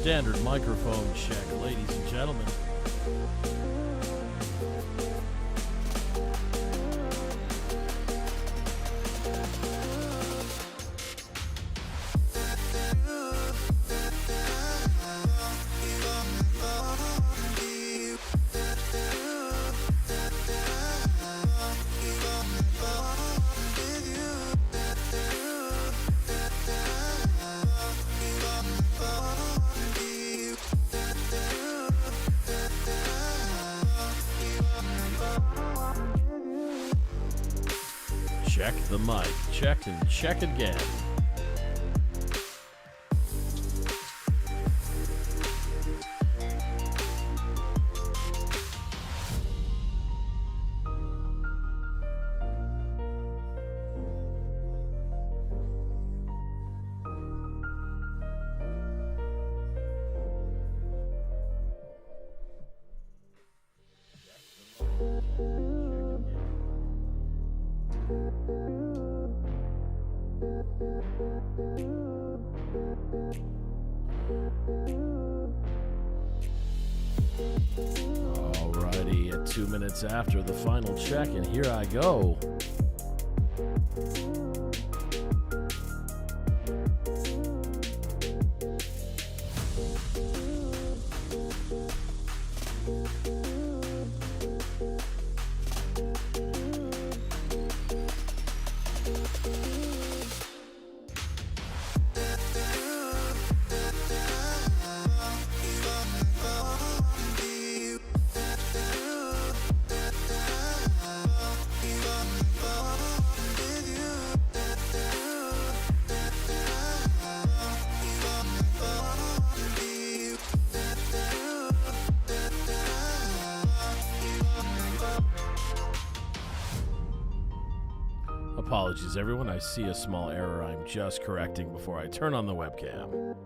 Standard microphone check, ladies and gentlemen. Check the mic. Check and check again. Alrighty, at 2 minutes after the final check, and here I go. Apologies, everyone. I see a small error I'm just correcting before I turn on the webcam.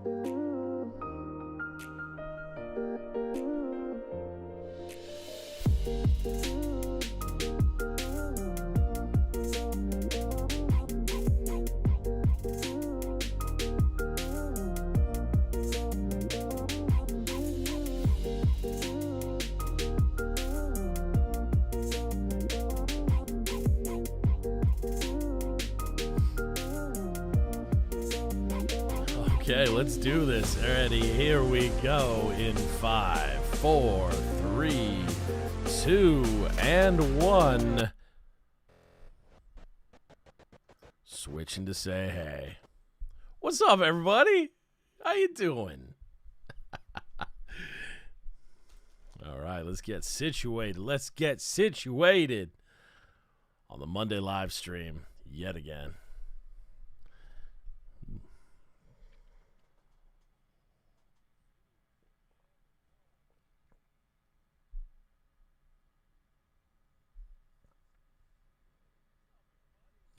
Okay, let's do this. Alrighty, here we go in 5, 4, 3, 2, and 1. Switching to say hey. What's up, everybody? How you doing? All right, let's get situated. Let's get situated on the Monday live stream yet again.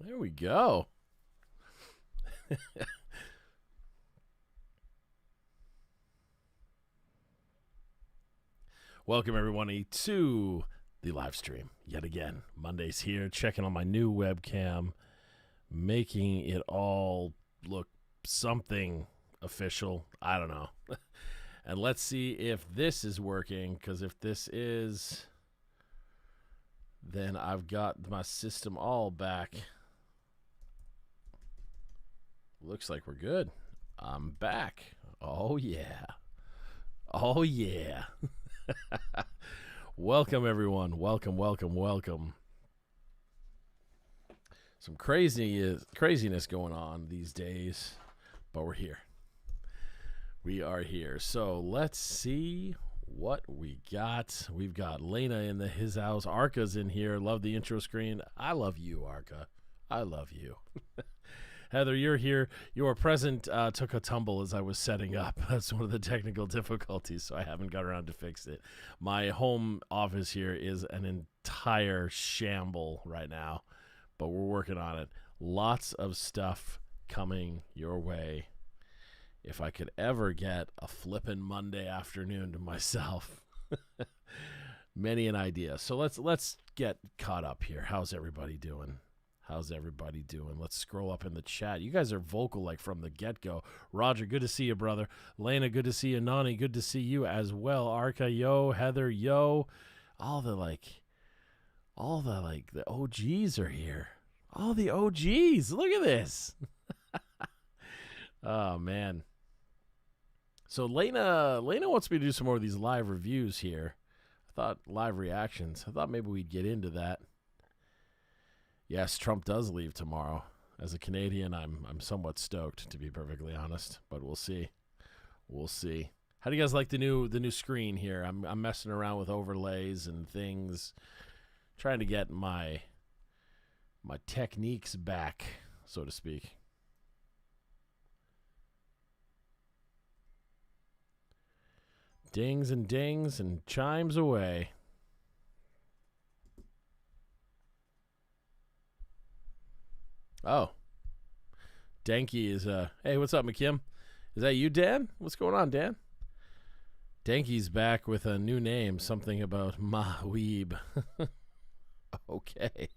There we go. Welcome, everybody, to the live stream yet again. Monday's here, checking on my new webcam, making it all look something official. I don't know. And let's see if this is working, because if this is, then I've got my system all back. Looks like we're good. I'm back. Oh, yeah. Oh, yeah. Welcome, everyone. Welcome, welcome, welcome. Some craziness going on these days, but we're here. We are here. So let's see what we got. We've got Lena in his house. Arca's in here. Love the intro screen. I love you, Arca. I love you. Heather, you're here. Your present took a tumble as I was setting up. That's one of the technical difficulties, so I haven't got around to fix it. My home office here is an entire shamble right now, but we're working on it. Lots of stuff coming your way. If I could ever get a flippin' Monday afternoon to myself. Many an idea. So let's get caught up here. How's everybody doing? How's everybody doing? Let's scroll up in the chat. You guys are vocal like from the get-go. Roger, good to see you, brother. Lena, good to see you. Nani, good to see you as well. Arca, yo. Heather, yo. All the OGs are here. All the OGs. Look at this. Oh, man. So Lena wants me to do some more of these live reviews here. I thought live reactions. I thought maybe we'd get into that. Yes, Trump does leave tomorrow. As a Canadian, I'm somewhat stoked, to be perfectly honest, but we'll see. We'll see. How do you guys like the new screen here? I'm messing around with overlays and things, trying to get my techniques back, so to speak. Dings and chimes away. Oh. Danky is, hey, what's up, McKim? Is that you, Dan? What's going on, Dan? Danky's back with a new name, something about Mahweeb. Okay.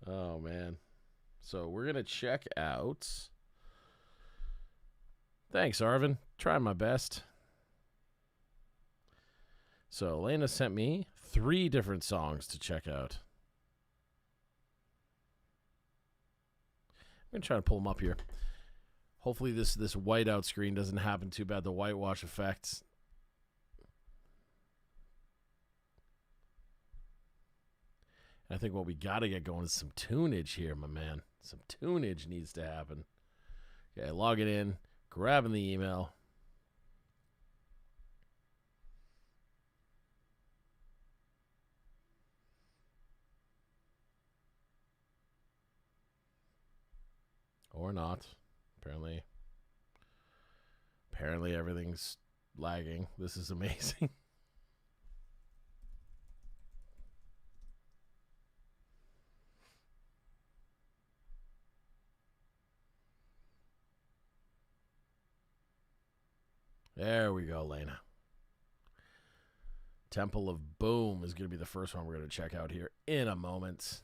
Oh, man. So we're going to check out. Thanks, Arvin. Trying my best. So Elena sent me 3 different songs to check out. I'm going to try to pull them up here. Hopefully this whiteout screen doesn't happen too bad, the whitewash effects. I think what we got to get going is some tunage here, my man. Some tunage needs to happen. Okay, logging in, grabbing the email. Or not. Apparently everything's lagging. This is amazing. There we go, Lena. Temple of Boom is going to be the first one we're going to check out here in a moment.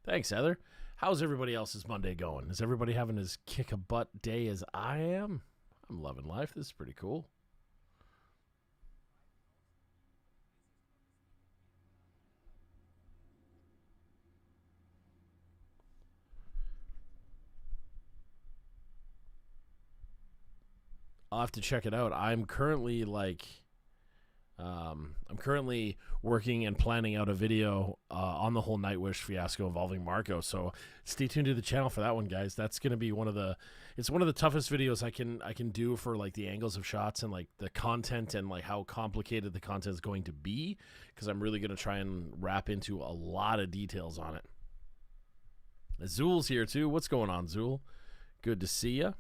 Thanks, Heather. How's everybody else's Monday going? Is everybody having as kick-a-butt day as I am? I'm loving life. This is pretty cool. I'll have to check it out. I'm currently working and planning out a video on the whole Nightwish fiasco involving Marco. So stay tuned to the channel for that one, guys. That's going to be one of the toughest videos I can do for like the angles of shots and like the content and like how complicated the content is going to be, because I'm really going to try and wrap into a lot of details on it. Zool's here too. What's going on, Zool? Good to see you.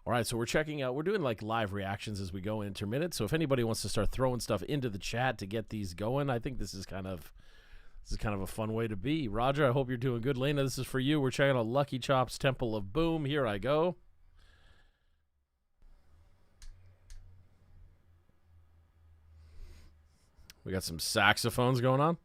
All right, so we're checking out, we're doing like live reactions as we go intermittent. So if anybody wants to start throwing stuff into the chat to get these going, I think this is kind of a fun way to be. Roger, I hope you're doing good. Lena, this is for you. We're checking out Lucky Chops Temple of Boom. Here I go. We got some saxophones going on.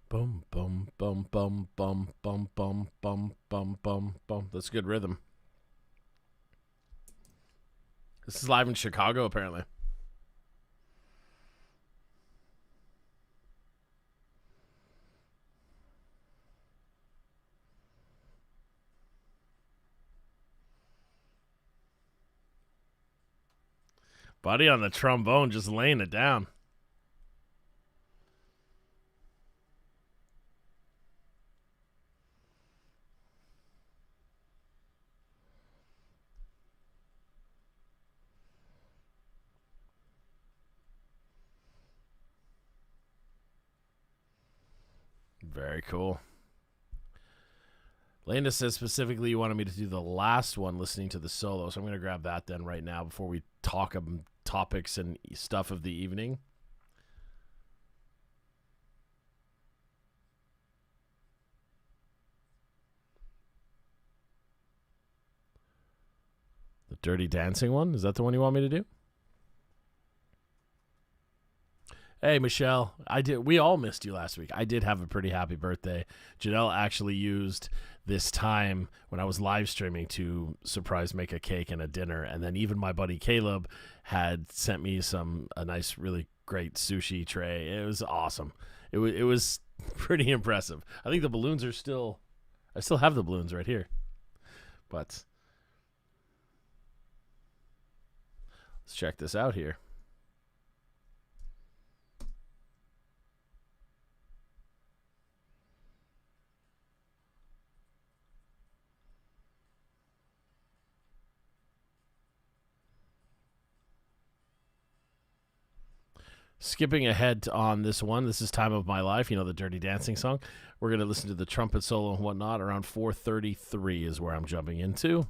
Bum, bum, bum, bum, bum, bum, bum, bum, bum, bum, bum. That's good rhythm. This is live in Chicago, apparently. Buddy on the trombone just laying it down. Very cool. Lena says specifically you wanted me to do the last one listening to the solo, so I'm going to grab that then right now before we talk about topics and stuff of the evening. The Dirty Dancing one? Is that the one you want me to do? Hey, Michelle. We all missed you last week. I did have a pretty happy birthday. Janelle actually used this time when I was live streaming to surprise make a cake and a dinner. And then even my buddy Caleb had sent me a nice, really great sushi tray. It was awesome. It was pretty impressive. I think the balloons are I still have the balloons right here. But let's check this out here. Skipping ahead on this one, this is Time of My Life, the Dirty Dancing song. We're going to listen to the trumpet solo and whatnot. Around 4:33 is where I'm jumping into.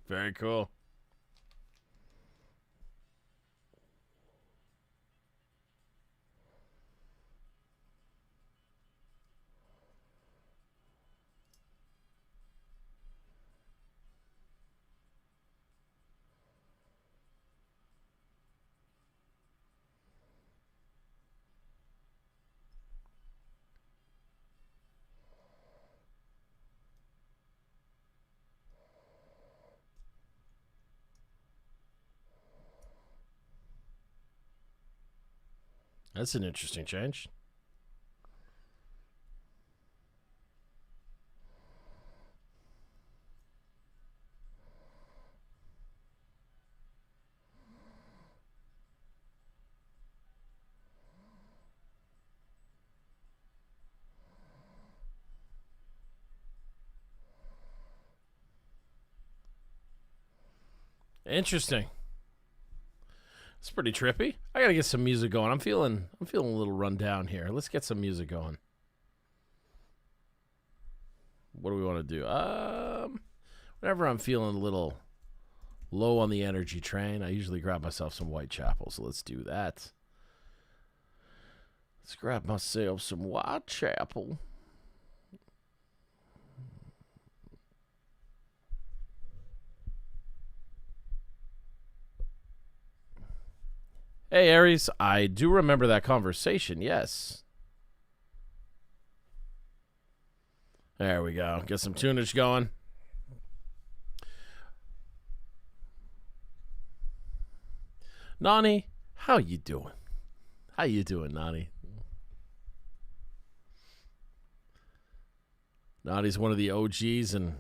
Very cool. That's an interesting change. Interesting. It's pretty trippy. I gotta get some music going. I'm feeling a little run down here. Let's get some music going. What do we want to do? Whenever I'm feeling a little low on the energy train, I usually grab myself some Whitechapel. So let's do that. Let's grab myself some Whitechapel. Hey, Aries, I do remember that conversation, yes. There we go. Get some tunage going. Nani, how you doing? How you doing, Nani? Nani's one of the OGs and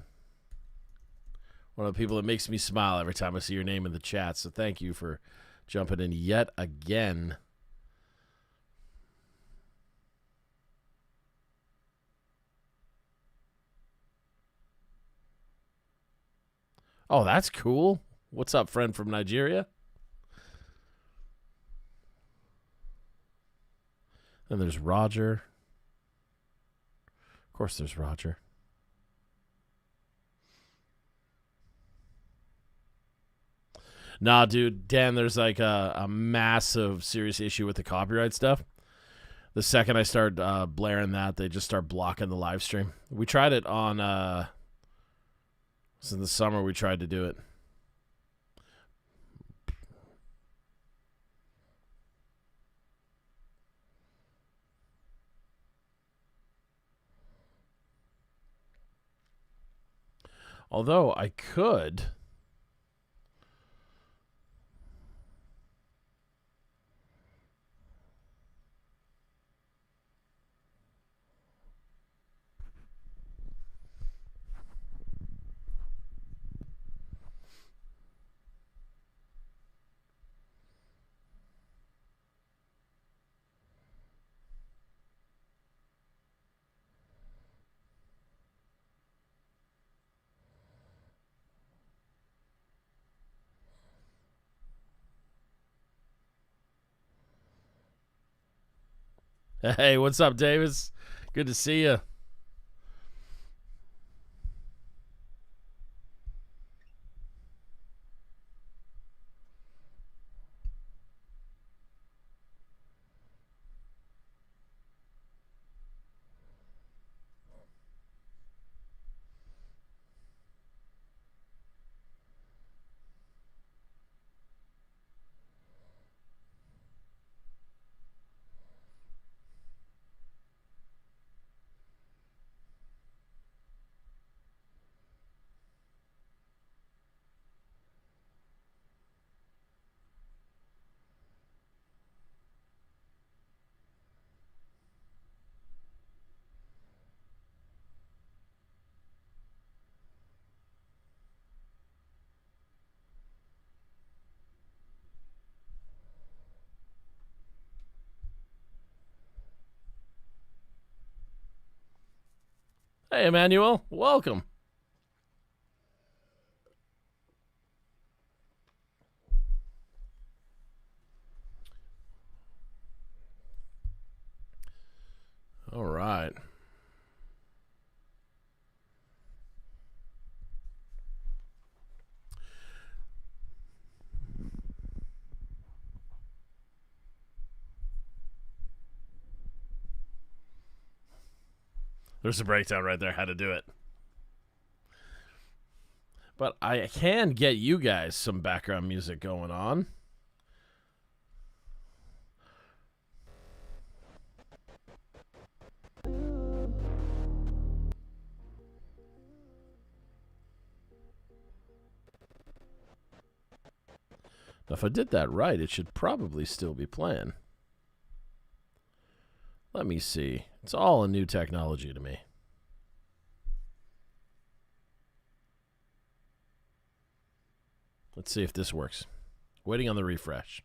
one of the people that makes me smile every time I see your name in the chat, so thank you for jumping in yet again. Oh, that's cool. What's up, friend from Nigeria? Then there's Roger. Of course there's Roger. Nah, dude, Dan, there's like a massive serious issue with the copyright stuff. The second I start blaring that, they just start blocking the live stream. We tried it on, in the summer we tried to do it. Although I could... Hey, what's up, Davis? Good to see you. Hey, Emmanuel. Welcome. All right. There's a breakdown right there how to do it. But I can get you guys some background music going on. Now, if I did that right, it should probably still be playing. Let me see. It's all a new technology to me. Let's see if this works. Waiting on the refresh.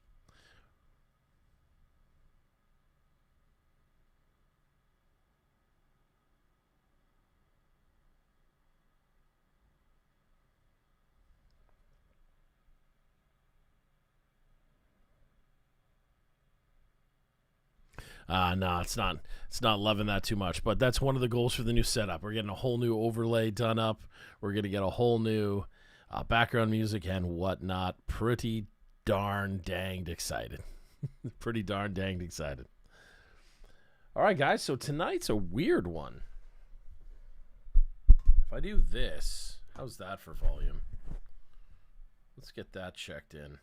No, it's not. It's not loving that too much. But that's one of the goals for the new setup. We're getting a whole new overlay done up. We're gonna get a whole new background music and whatnot. Pretty darn danged excited. Pretty darn danged excited. All right, guys. So tonight's a weird one. If I do this, how's that for volume? Let's get that checked in.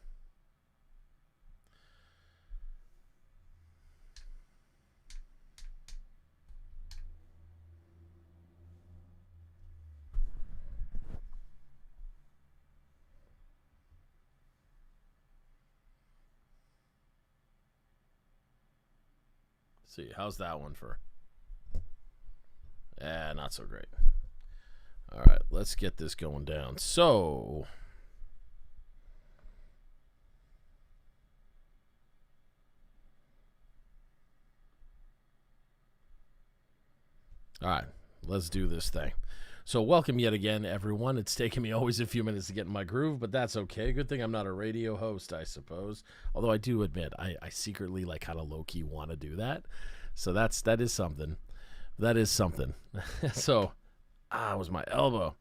See, how's that one for? Not so great. All right, let's get this going down. So, all right, let's do this thing. So, welcome yet again, everyone. It's taken me always a few minutes to get in my groove, but that's okay. Good thing I'm not a radio host, I suppose. Although I do admit, I secretly, like, kind of low-key want to do that. So that is something. That is something. So, it was my elbow.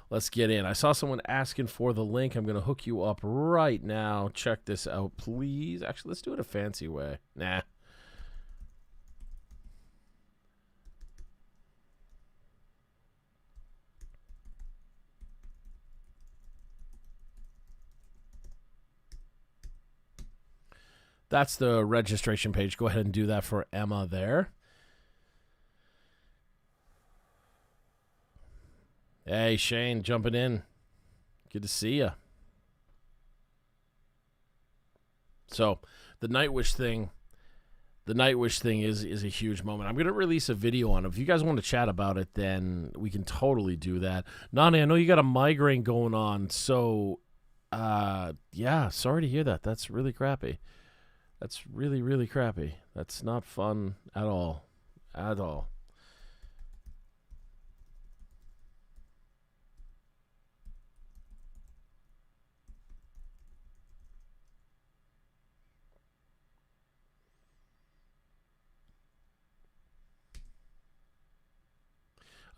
Let's get in. I saw someone asking for the link. I'm going to hook you up right now. Check this out, please. Actually, let's do it a fancy way. Nah. That's the registration page. Go ahead and do that for Emma there. Hey, Shane, jumping in. Good to see you. So, the Nightwish thing is a huge moment. I'm going to release a video on it. If you guys want to chat about it, then we can totally do that. Nani, I know you got a migraine going on, so yeah, sorry to hear that. That's really crappy. That's really, really crappy. That's not fun at all. At all.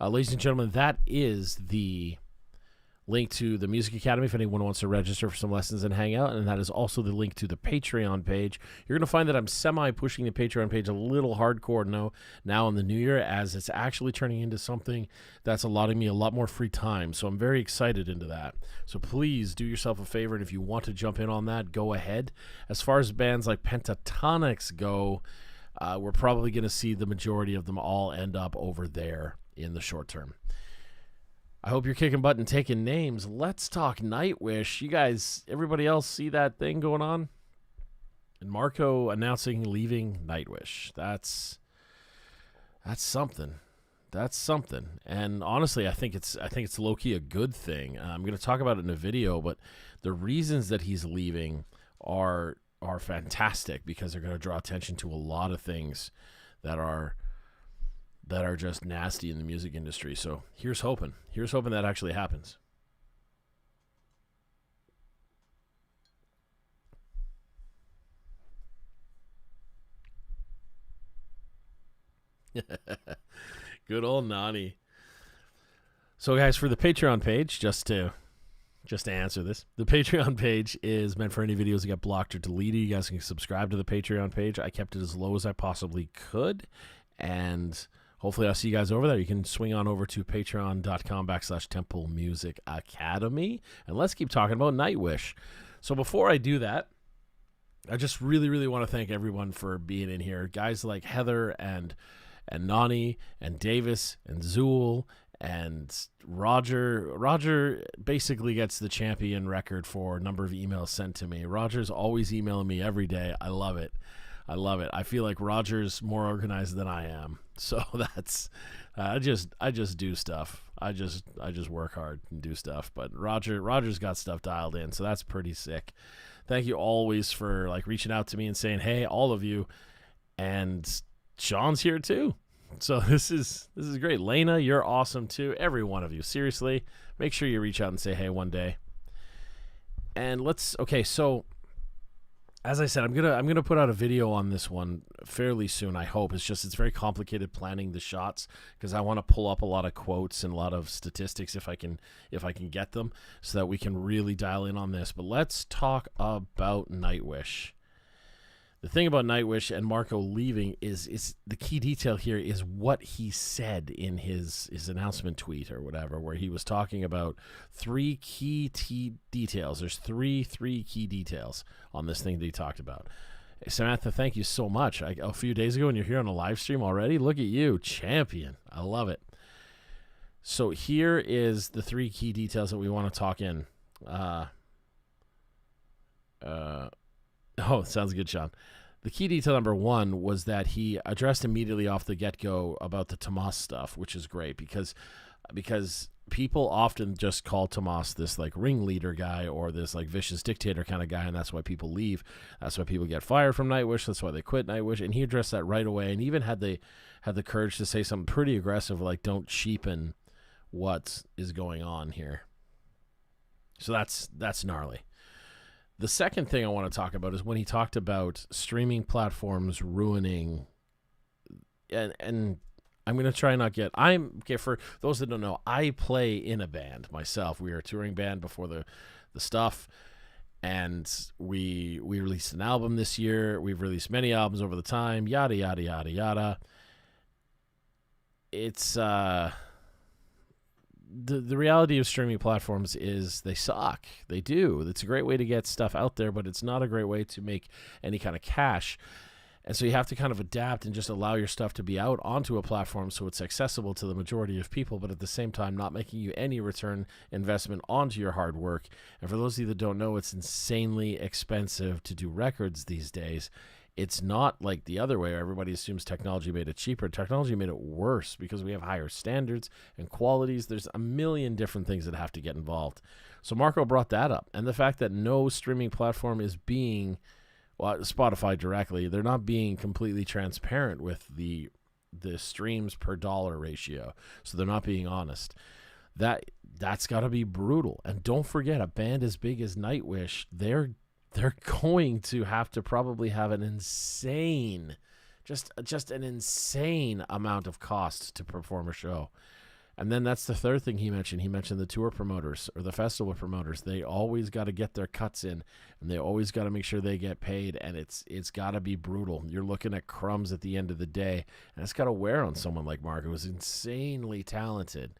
Ladies and gentlemen, that is the link to the Music Academy if anyone wants to register for some lessons and hang out, and that is also the link to the Patreon page. You're going to find that I'm semi-pushing the Patreon page a little hardcore now in the new year, as it's actually turning into something that's allotting me a lot more free time, so I'm very excited into that. So please do yourself a favor, and if you want to jump in on that, go ahead. As far as bands like Pentatonics go, we're probably going to see the majority of them all end up over there in the short term. I hope you're kicking butt and taking names. Let's talk Nightwish. You guys, everybody else see that thing going on? And Marco announcing leaving Nightwish. That's something. That's something. And honestly, I think it's low-key a good thing. I'm going to talk about it in a video, but the reasons that he's leaving are fantastic, because they're going to draw attention to a lot of things that are just nasty in the music industry. So here's hoping. Here's hoping that actually happens. Good old Nani. So guys, for the Patreon page, just to answer this, the Patreon page is meant for any videos that get blocked or deleted. You guys can subscribe to the Patreon page. I kept it as low as I possibly could, and hopefully I'll see you guys over there. You can swing on over to patreon.com/Temple Music Academy. And let's keep talking about Nightwish. So before I do that, I just really, really want to thank everyone for being in here. Guys like Heather and Nani and Davis and Zool and Roger. Roger basically gets the champion record for number of emails sent to me. Roger's always emailing me every day. I love it. I love it. I feel like Roger's more organized than I am. So that's I just do stuff. I just work hard and do stuff. But Roger's got stuff dialed in, so that's pretty sick. Thank you always for like reaching out to me and saying, "Hey, all of you." And Sean's here too. So this is great. Lena, you're awesome too. Every one of you. Seriously, make sure you reach out and say hey one day. And so as I said, I'm gonna put out a video on this one fairly soon. I hope. It's very complicated planning the shots, because I want to pull up a lot of quotes and a lot of statistics if I can get them, so that we can really dial in on this. But let's talk about Nightwish. The thing about Nightwish and Marco leaving is the key detail here is what he said in his announcement tweet or whatever, where he was talking about three key details. There's three key details on this thing that he talked about. Hey, Samantha, thank you so much. A few days ago, and you're here on a live stream already. Look at you, champion. I love it. So here is the three key details that we want to talk in. Oh, sounds good, Sean. The key detail number one was that he addressed immediately off the get-go about the Tomas stuff, which is great because people often just call Tomas this like ringleader guy or this like vicious dictator kind of guy, and that's why people leave. That's why people get fired from Nightwish. That's why they quit Nightwish. And he addressed that right away, and even had the courage to say something pretty aggressive, like don't cheapen what is going on here. So that's gnarly. The second thing I want to talk about is when he talked about streaming platforms ruining, and I'm going to try not get, for those that don't know, I play in a band myself. We were a touring band before the stuff, and we released an album this year. We've released many albums over the time, yada, yada, yada, yada. It's, The reality of streaming platforms is they suck. They do. It's a great way to get stuff out there, but it's not a great way to make any kind of cash. And so you have to kind of adapt and just allow your stuff to be out onto a platform so it's accessible to the majority of people, but at the same time not making you any return investment onto your hard work. And for those of you that don't know, it's insanely expensive to do records these days. It's not like the other way where everybody assumes technology made it cheaper. Technology made it worse because we have higher standards and qualities. There's a million different things that have to get involved. So Marco brought that up. And the fact that no streaming platform is being, well, Spotify directly, they're not being completely transparent with the streams per dollar ratio. So they're not being honest. That's got to be brutal. And don't forget, a band as big as Nightwish, they're going to have to probably have an insane, just an insane amount of cost to perform a show. And then that's the third thing he mentioned. He mentioned the tour promoters or the festival promoters. They always got to get their cuts in, and they always got to make sure they get paid, and it's got to be brutal. You're looking at crumbs at the end of the day, and it's got to wear on someone like Mark, who is insanely talented.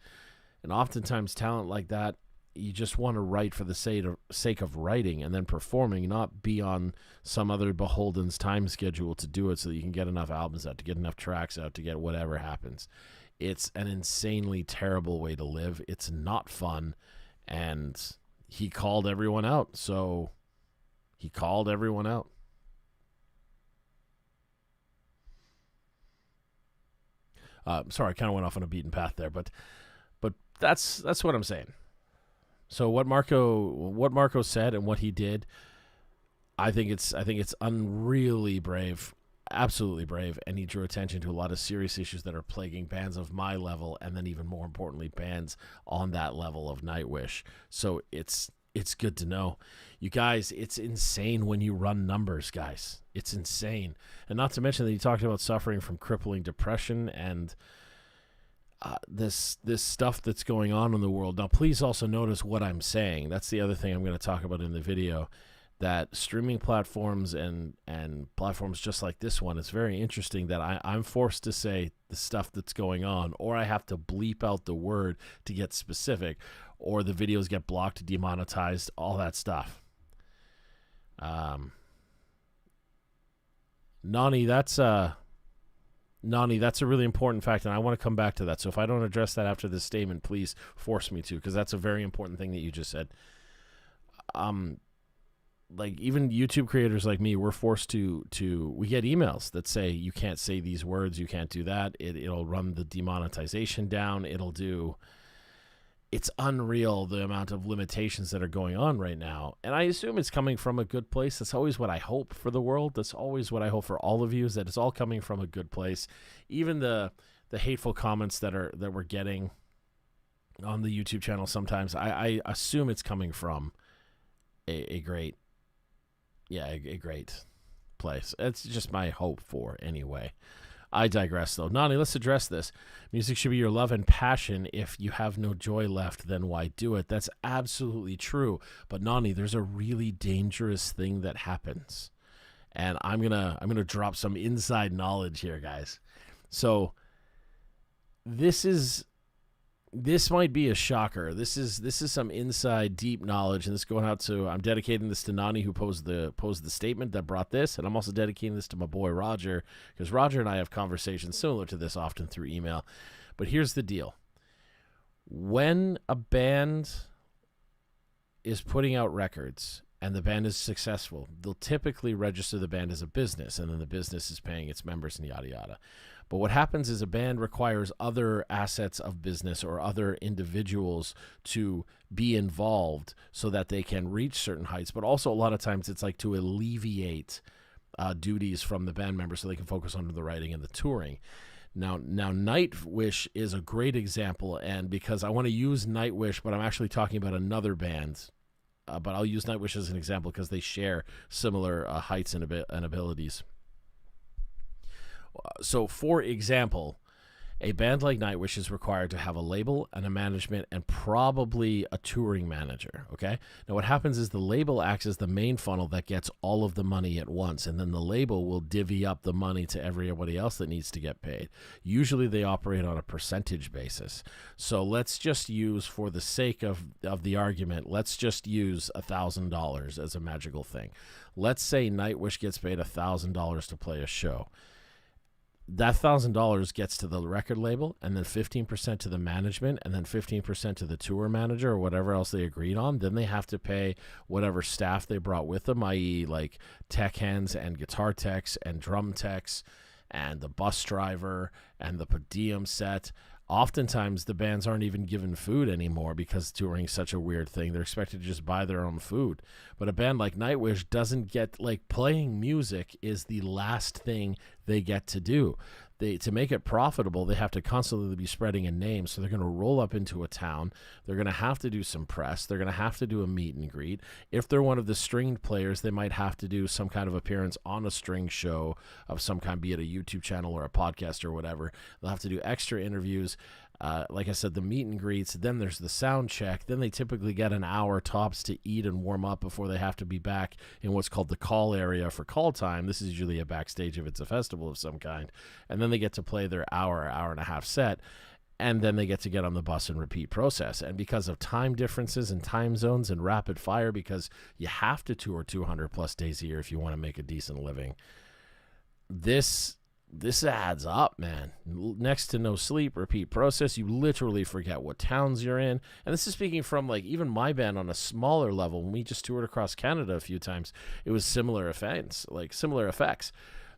And oftentimes talent like that, you just want to write for the sake of writing and then performing, not be on some other beholden's time schedule to do it so that you can get enough albums out, to get enough tracks out, to get whatever happens. It's an insanely terrible way to live. It's not fun. And he called everyone out. So he called everyone out. Sorry, I kind of went off on a beaten path there, but that's what I'm saying. So what Marco said and what he did, I think it's unreally brave. Absolutely brave, and he drew attention to a lot of serious issues that are plaguing bands of my level, and then even more importantly, bands on that level of Nightwish. So it's good to know. You guys, it's insane when you run numbers, guys. It's insane. And not to mention that he talked about suffering from crippling depression and this stuff that's going on in the world. Now, please also notice what I'm saying. That's the other thing I'm going to talk about in the video. That streaming platforms and platforms just like this one, it's very interesting that I'm forced to say the stuff that's going on, or I have to bleep out the word to get specific, or the videos get blocked, demonetized, all that stuff. Nani, that's a really important fact, and I want to come back to that. So if I don't address that after this statement, please force me to, because that's a very important thing that you just said. Like even YouTube creators like me, we're forced to we get emails that say you can't say these words, you can't do that. It'll run the demonetization down. It's unreal the amount of limitations that are going on right now. And I assume it's coming from a good place. That's always what I hope for the world. That's always what I hope for all of you, is that it's all coming from a good place. Even the hateful comments that we're getting on the YouTube channel sometimes, I assume it's coming from a great place. It's just my hope for anyway. I digress, though. Nani, let's address this. Music should be your love and passion. If you have no joy left, then why do it? That's absolutely true. But Nani, there's a really dangerous thing that happens. And I'm gonna drop some inside knowledge here, guys. So this might be a shocker. This is some inside deep knowledge, and this going out to, I'm dedicating this to Nani, who posed the statement that brought this, and I'm also dedicating this to my boy Roger, because Roger and I have conversations similar to this often through email. But here's the deal. When a band is putting out records and the band is successful, they'll typically register the band as a business, and then the business is paying its members and yada yada. But what happens is a band requires other assets of business or other individuals to be involved so that they can reach certain heights. But also a lot of times it's like to alleviate duties from the band members so they can focus on the writing and the touring. Now Nightwish is a great example, and because I want to use Nightwish, but I'm actually talking about another band. But I'll use Nightwish as an example because they share similar heights and abilities. So, for example, a band like Nightwish is required to have a label and a management and probably a touring manager, okay? Now, what happens is the label acts as the main funnel that gets all of the money at once, and then the label will divvy up the money to everybody else that needs to get paid. Usually, they operate on a percentage basis. So, let's just use, for the sake of the argument, let's just use $1,000 as a magical thing. Let's say Nightwish gets paid $1,000 to play a show. That $1,000 gets to the record label, and then 15% to the management, and then 15% to the tour manager or whatever else they agreed on. Then they have to pay whatever staff they brought with them, i.e. like tech hands and guitar techs and drum techs and the bus driver and the per diem set. Oftentimes, the bands aren't even given food anymore because touring is such a weird thing. They're expected to just buy their own food. But a band like Nightwish doesn't get, like, playing music is the last thing they get to do. To make it profitable, they have to constantly be spreading a name. So they're going to roll up into a town. They're going to have to do some press. They're going to have to do a meet and greet. If they're one of the stringed players, they might have to do some kind of appearance on a string show of some kind, be it a YouTube channel or a podcast or whatever. They'll have to do extra interviews. Like I said, the meet and greets, then there's the sound check. Then they typically get an hour tops to eat and warm up before they have to be back in what's called the call area for call time. This is usually a backstage if it's a festival of some kind. And then they get to play their hour and a half set. And then they get to get on the bus and repeat process. And because of time differences and time zones and rapid fire, because you have to tour 200 plus days a year if you want to make a decent living, this adds up, man. Next to no sleep, repeat process. You literally forget what towns you're in. And this is speaking from like even my band on a smaller level. When we just toured across Canada a few times, it was similar effects.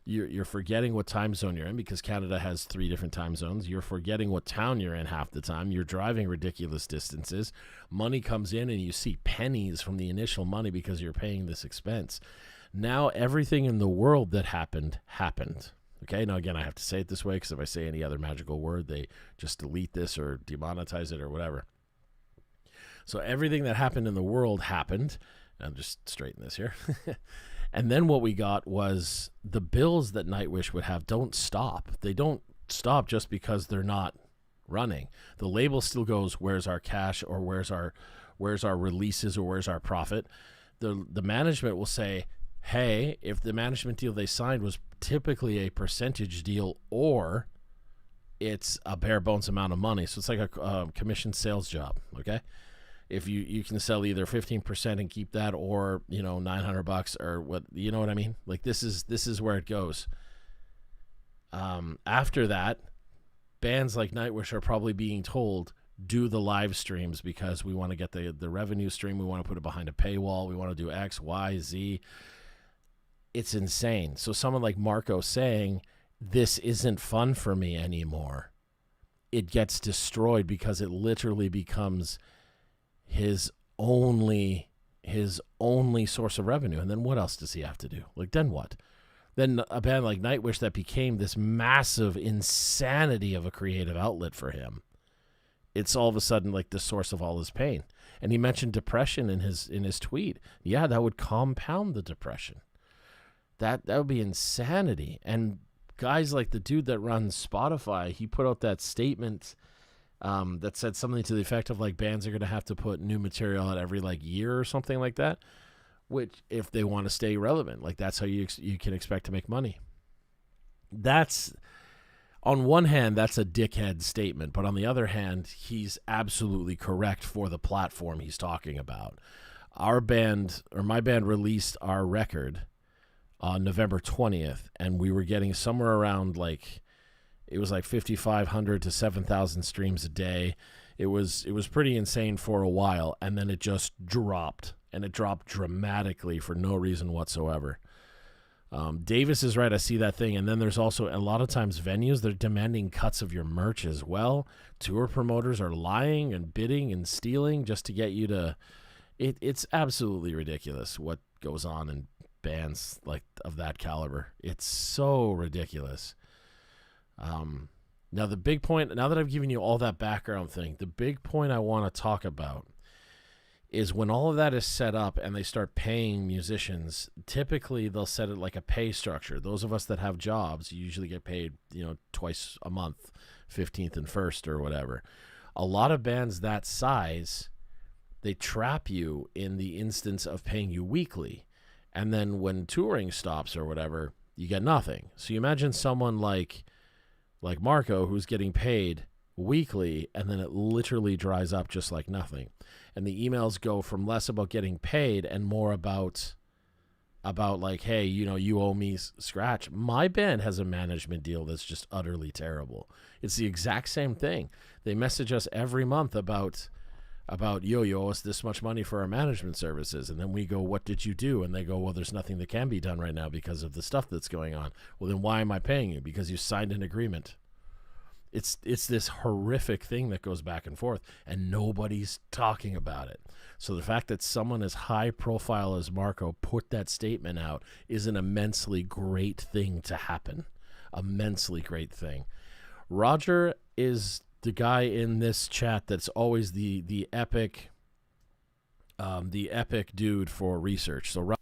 You're forgetting what time zone you're in because Canada has 3 different time zones. You're forgetting what town you're in half the time. You're driving ridiculous distances. Money comes in and you see pennies from the initial money because you're paying this expense. Now everything in the world that happened. Okay, now again, I have to say it this way because if I say any other magical word, they just delete this or demonetize it or whatever. So everything that happened in the world happened. I'll just straighten this here. And then what we got was the bills that Nightwish would have don't stop. They don't stop just because they're not running. The label still goes, where's our cash, or where's our releases, or where's our profit? The management will say, hey, if the management deal they signed was typically a percentage deal or it's a bare bones amount of money. So it's like a commission sales job, okay? If you can sell either 15% and keep that, or $900 or what, you know what I mean? Like this is where it goes. After that, bands like Nightwish are probably being told, do the live streams because we want to get the revenue stream. We want to put it behind a paywall. We want to do X, Y, Z. It's insane. So someone like Marco saying, this isn't fun for me anymore, it gets destroyed because it literally becomes his only source of revenue. And then what else does he have to do? Like, then what? Then a band like Nightwish that became this massive insanity of a creative outlet for him, it's all of a sudden like the source of all his pain. And he mentioned depression in his tweet. Yeah, that would compound the depression. That would be insanity. And guys like the dude that runs Spotify, he put out that statement that said something to the effect of like bands are going to have to put new material out every like year or something like that, which if they want to stay relevant, like that's how you can expect to make money. That's, on one hand, that's a dickhead statement, but on the other hand, he's absolutely correct for the platform he's talking about. Our band, or my band, released our record on November 20th, and we were getting somewhere around it was like 5,500 to 7,000 streams a day. It was pretty insane for a while, and then it just dropped, and it dropped dramatically for no reason whatsoever. Davis is right. I see that thing. And then there's also a lot of times venues, they're demanding cuts of your merch as well. Tour promoters are lying and bidding and stealing just to get you to. It's absolutely ridiculous what goes on in bands like of that caliber. It's so ridiculous. Now the big point, now that I've given you all that background thing, the big point I want to talk about is when all of that is set up and they start paying musicians, typically they'll set it like a pay structure. Those of us that have jobs usually get paid, twice a month, 15th and 1st or whatever. A lot of bands that size, they trap you in the instance of paying you weekly. And then when touring stops or whatever, you get nothing. So you imagine someone like Marco who's getting paid weekly, and then it literally dries up just like nothing. And the emails go from less about getting paid and more about like, hey, you owe me scratch. My band has a management deal that's just utterly terrible. It's the exact same thing. They message us every month about you owe us this much money for our management services. And then we go, what did you do? And they go, well, there's nothing that can be done right now because of the stuff that's going on. Well, then why am I paying you? Because you signed an agreement. It's this horrific thing that goes back and forth, and nobody's talking about it. So the fact that someone as high profile as Marco put that statement out is an immensely great thing to happen. Immensely great thing. Roger is the guy in this chat that's always the epic dude for research. So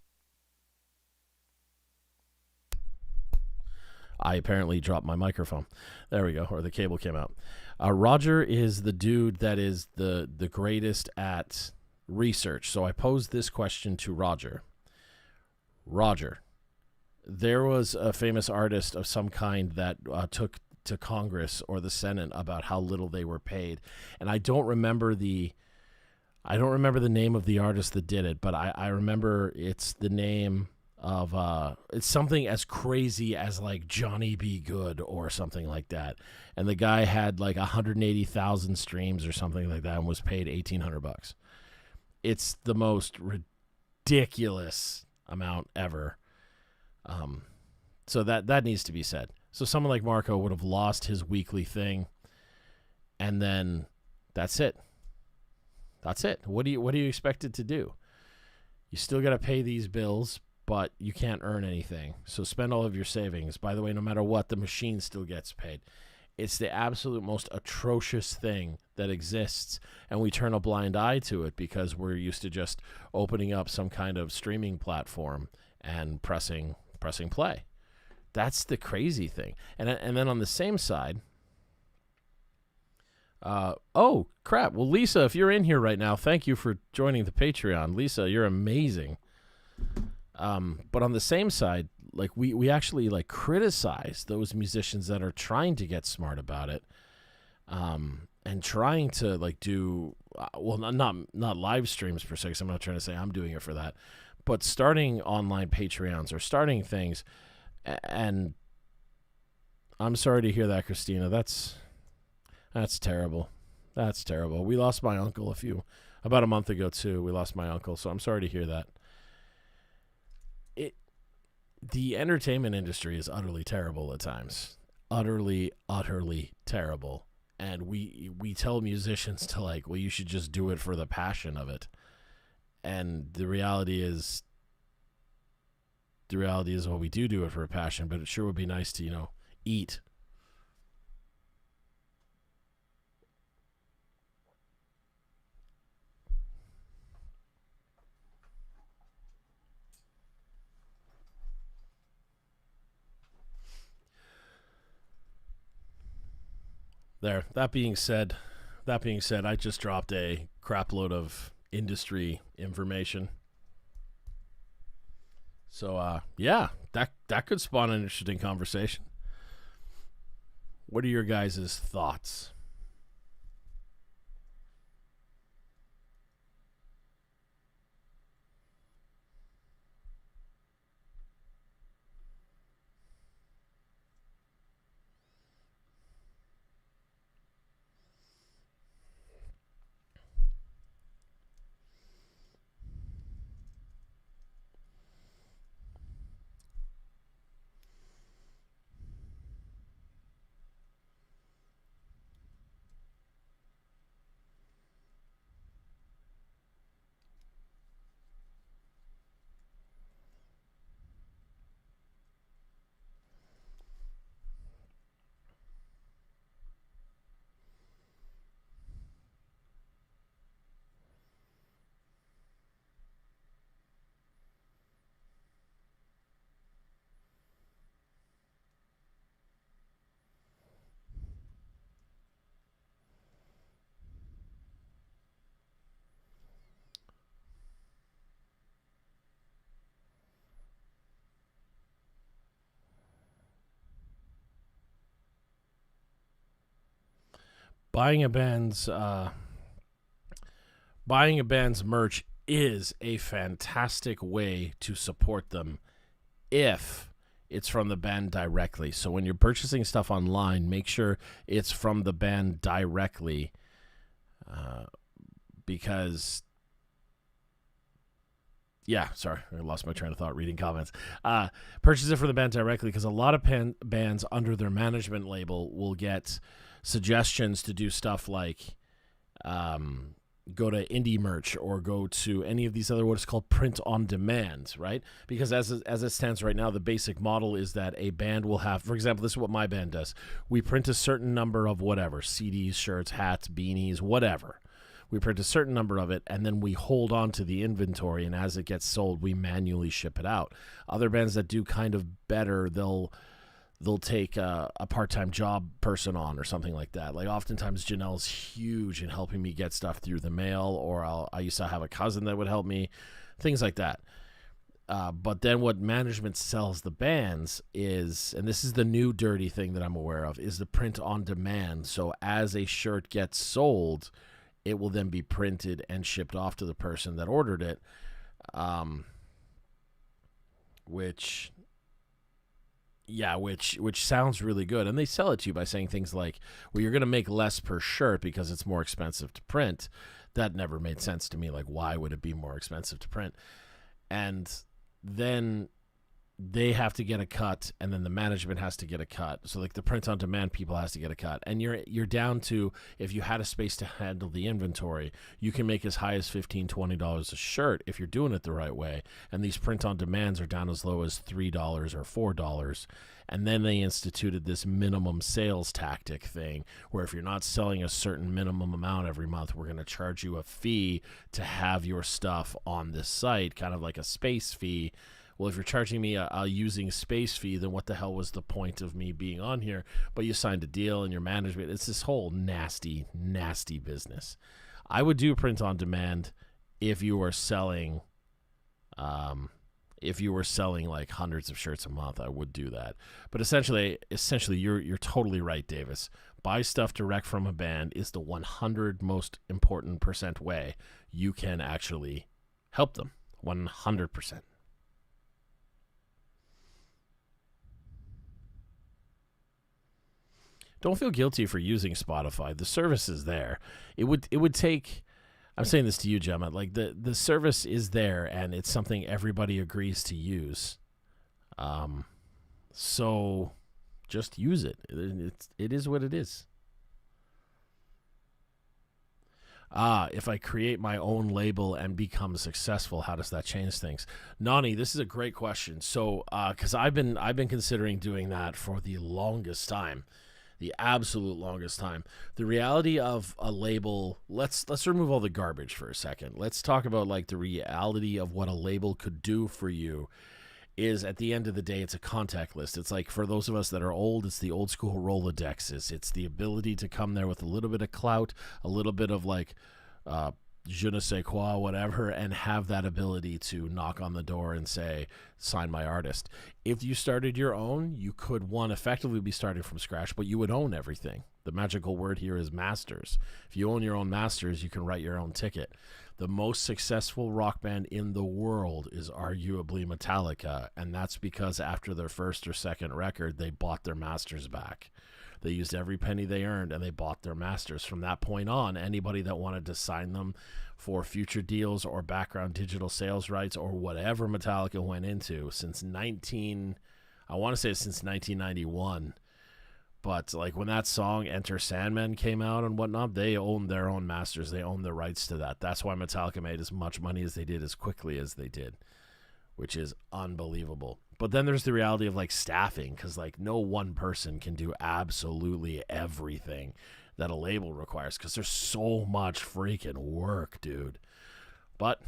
I apparently dropped my microphone. There we go, or the cable came out. Roger is the dude that is the greatest at research. So I posed this question to Roger. Roger, there was a famous artist of some kind that took to Congress or the Senate about how little they were paid, and I don't remember the name of the artist that did it, but I remember it's the name of it's something as crazy as like Johnny B. Good or something like that, and the guy had like 180,000 streams or something like that and was paid $1,800. It's the most ridiculous amount ever. So that needs to be said. So someone like Marco would have lost his weekly thing, and then that's it. That's it. What do you expect it to do? You still got to pay these bills, but you can't earn anything. So spend all of your savings. By the way, no matter what, the machine still gets paid. It's the absolute most atrocious thing that exists, and we turn a blind eye to it because we're used to just opening up some kind of streaming platform and pressing play. That's the crazy thing. And then on the same side, oh, crap. Well, Lisa, if you're in here right now, thank you for joining the Patreon. Lisa, you're amazing. But on the same side, like we actually like criticize those musicians that are trying to get smart about it, and trying to like do well, not live streams per se. 'Cause I'm not trying to say I'm doing it for that, but starting online Patreons or starting things. And I'm sorry to hear that, Christina. That's terrible. That's terrible. We lost my uncle about a month ago too. We lost my uncle, so I'm sorry to hear that. The entertainment industry is utterly terrible at times. Utterly, utterly terrible. And we tell musicians to like, well, you should just do it for the passion of it. And the reality is, well, we do it for a passion, but it sure would be nice to, eat. There. That being said, I just dropped a crap load of industry information. So, yeah, that could spawn an interesting conversation. What are your guys' thoughts? Buying a band's merch is a fantastic way to support them if it's from the band directly. So when you're purchasing stuff online, make sure it's from the band directly, because sorry, I lost my train of thought reading comments. Purchase it from the band directly, because a lot of bands under their management label will get suggestions to do stuff like go to indie merch or go to any of these other what is called print on demand, right? Because as it stands right now, the basic model is that a band will have, for example, this is what my band does. We print a certain number of whatever, CDs, shirts, hats, beanies, whatever. We print a certain number of it, and then we hold on to the inventory, and as it gets sold, we manually ship it out. Other bands that do kind of better, they'll they'll take a part-time job person on or something like that. Like oftentimes Janelle's huge in helping me get stuff through the mail, or I used to have a cousin that would help me, things like that. But then what management sells the bands is, and this is the new dirty thing that I'm aware of, is the print on demand. So as a shirt gets sold, it will then be printed and shipped off to the person that ordered it, which sounds really good. And they sell it to you by saying things like, well, you're going to make less per shirt because it's more expensive to print. That never made sense to me. Like, why would it be more expensive to print? And then they have to get a cut, and then the management has to get a cut. So like the print on demand people has to get a cut, and you're down to, if you had a space to handle the inventory, you can make as high as $15-$20 a shirt if you're doing it the right way. And these print on demands are down as low as $3 or $4. And then they instituted this minimum sales tactic thing where if you're not selling a certain minimum amount every month, we're going to charge you a fee to have your stuff on this site, kind of like a space fee. Well, if you're charging me a using space fee, then what the hell was the point of me being on here? But you signed a deal and your management, it's this whole nasty, nasty business. I would do print on demand if you were selling, like hundreds of shirts a month. I would do that. But essentially, you're totally right, Davis. Buy stuff direct from a band is the 100 most important % way you can actually help them. 100%. Don't feel guilty for using Spotify. The service is there. It would take, I'm saying this to you, Gemma, like the service is there and it's something everybody agrees to use. So just use it. It is what it is. If I create my own label and become successful, how does that change things? Nani, this is a great question. So, because I've been considering doing that for the longest time. The absolute longest time. The reality of a label, let's remove all the garbage for a second. Let's talk about like the reality of what a label could do for you is, at the end of the day, it's a contact list. It's like, for those of us that are old, it's the old school Rolodexes. It's the ability to come there with a little bit of clout, a little bit of like je ne sais quoi, whatever, and have that ability to knock on the door and say, sign my artist. If you started your own, you could, one, effectively be starting from scratch, but you would own everything. The magical word here is masters. If you own your own masters, you can write your own ticket. The most successful rock band in the world is arguably Metallica, and that's because after their first or second record, they bought their masters back. They used every penny they earned, and they bought their masters. From that point on, anybody that wanted to sign them for future deals or background digital sales rights or whatever Metallica went into since 1991. But like when that song Enter Sandman came out and whatnot, they owned their own masters. They owned the rights to that. That's why Metallica made as much money as they did as quickly as they did, which is unbelievable. But then there's the reality of like staffing, because like no one person can do absolutely everything that a label requires, because there's so much freaking work, dude. But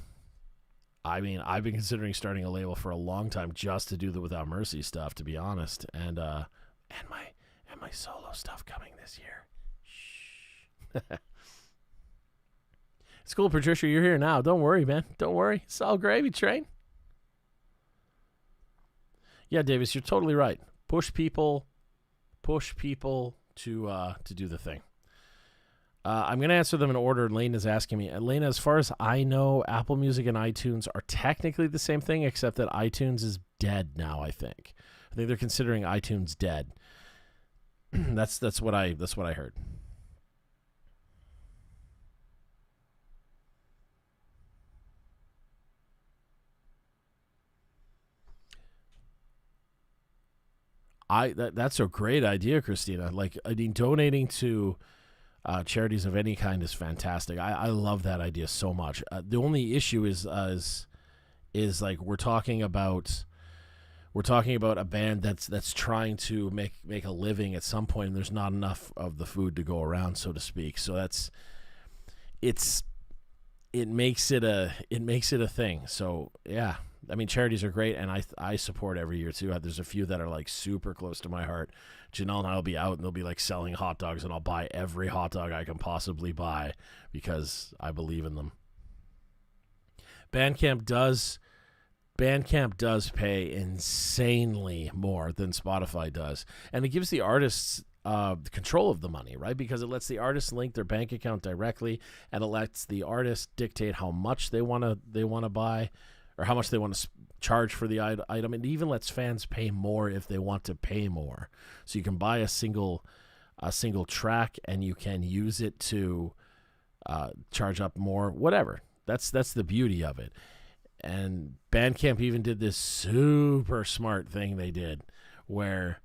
I mean, I've been considering starting a label for a long time just to do the Without Mercy stuff, to be honest, and my solo stuff coming this year. Shh. It's cool, Patricia. You're here now. Don't worry, man. Don't worry. It's all gravy train. Yeah, Davis, you're totally right. Push people to do the thing. I'm going to answer them in order. Lena's asking me. Lena, as far as I know, Apple Music and iTunes are technically the same thing, except that iTunes is dead now, I think. I think they're considering iTunes dead. That's what I heard. That's a great idea, Christina. Like, I mean, donating to charities of any kind is fantastic. I love that idea so much. The only issue is like we're talking about a band that's trying to make a living at some point, and there's not enough of the food to go around, so to speak. So it makes it a thing. So yeah, I mean, charities are great, and I support every year too. There's a few that are like super close to my heart. Janelle and I will be out, and they'll be like selling hot dogs, and I'll buy every hot dog I can possibly buy because I believe in them. Bandcamp does pay insanely more than Spotify does, and it gives the artists control of the money, right? Because it lets the artists link their bank account directly, and it lets the artist dictate how much they want to buy, or how much they want to charge for the item. It even lets fans pay more if they want to pay more. So you can buy a single track, and you can use it to charge up more. Whatever. That's the beauty of it. And Bandcamp even did this super smart thing they did, where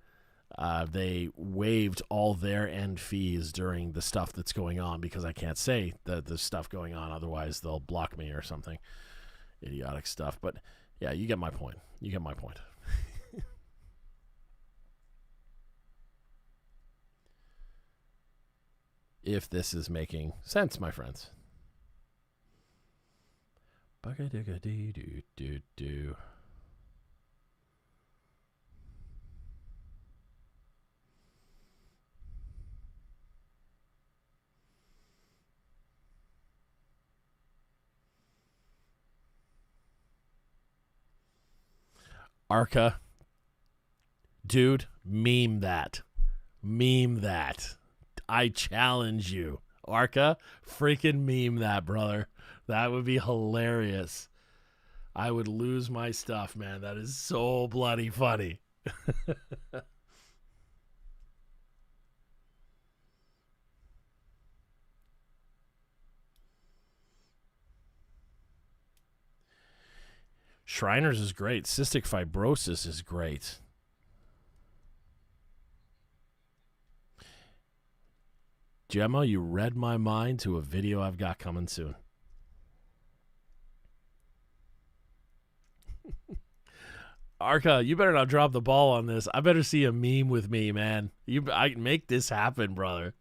they waived all their end fees during the stuff that's going on, because I can't say the stuff going on, otherwise they'll block me or something. Idiotic stuff. But yeah, you get my point. If this is making sense, my friends. Bugga-digga-dee-doo-doo-doo. Arca, dude, meme that. I challenge you. Arca, freaking meme that, brother. That would be hilarious. I would lose my stuff, man. That is so bloody funny. Shriners is great. Cystic fibrosis is great. Gemma, you read my mind to a video I've got coming soon. Arca, you better not drop the ball on this. I better see a meme with me, man. I make this happen, brother.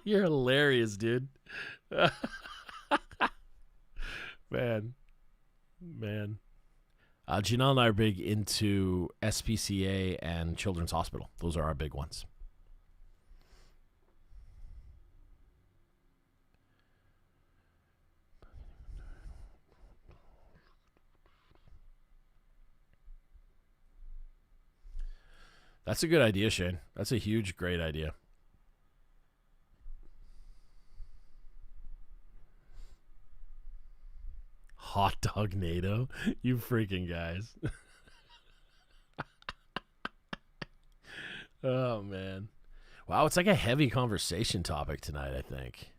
You're hilarious, dude. Man. Janelle and I are big into SPCA and Children's Hospital. Those are our big ones. That's a good idea, Shane. That's a huge, great idea. Hot dog NATO? You freaking guys. Oh, man. Wow, it's like a heavy conversation topic tonight, I think.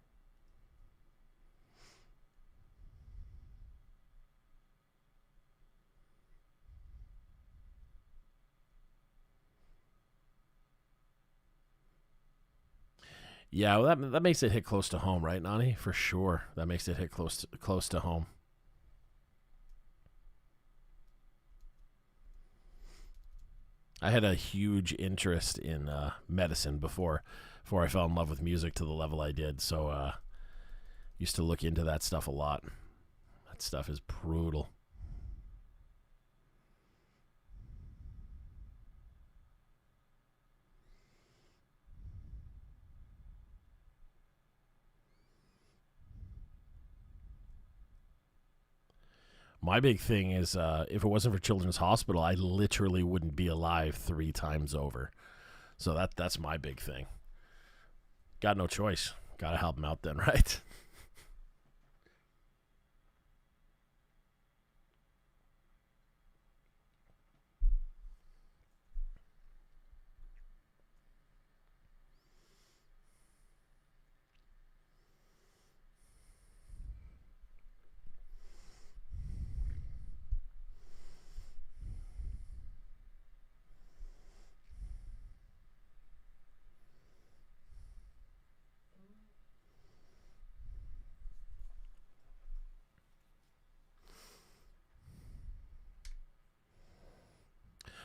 Yeah, well, that makes it hit close to home, right, Nani? For sure. That makes it hit close to home. I had a huge interest in medicine before I fell in love with music to the level I did. So used to look into that stuff a lot. That stuff is brutal. My big thing is if it wasn't for Children's Hospital, I literally wouldn't be alive 3 times over. So that's my big thing. Got no choice. Got to help them out then, right?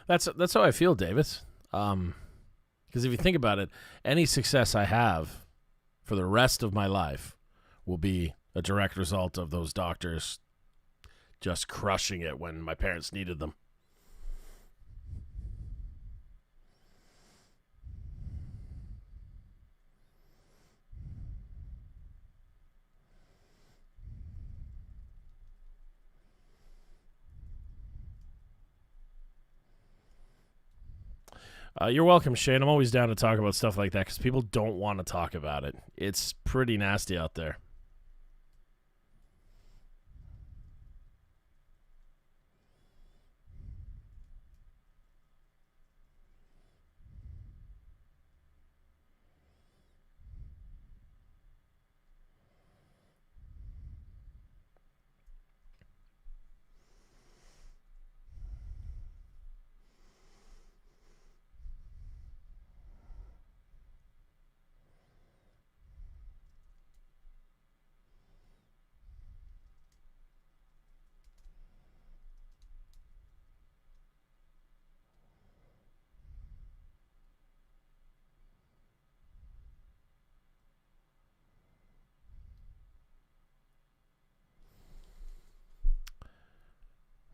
That's how I feel, Davis. Because if you think about it, any success I have for the rest of my life will be a direct result of those doctors just crushing it when my parents needed them. You're welcome, Shane. I'm always down to talk about stuff like that because people don't want to talk about it. It's pretty nasty out there.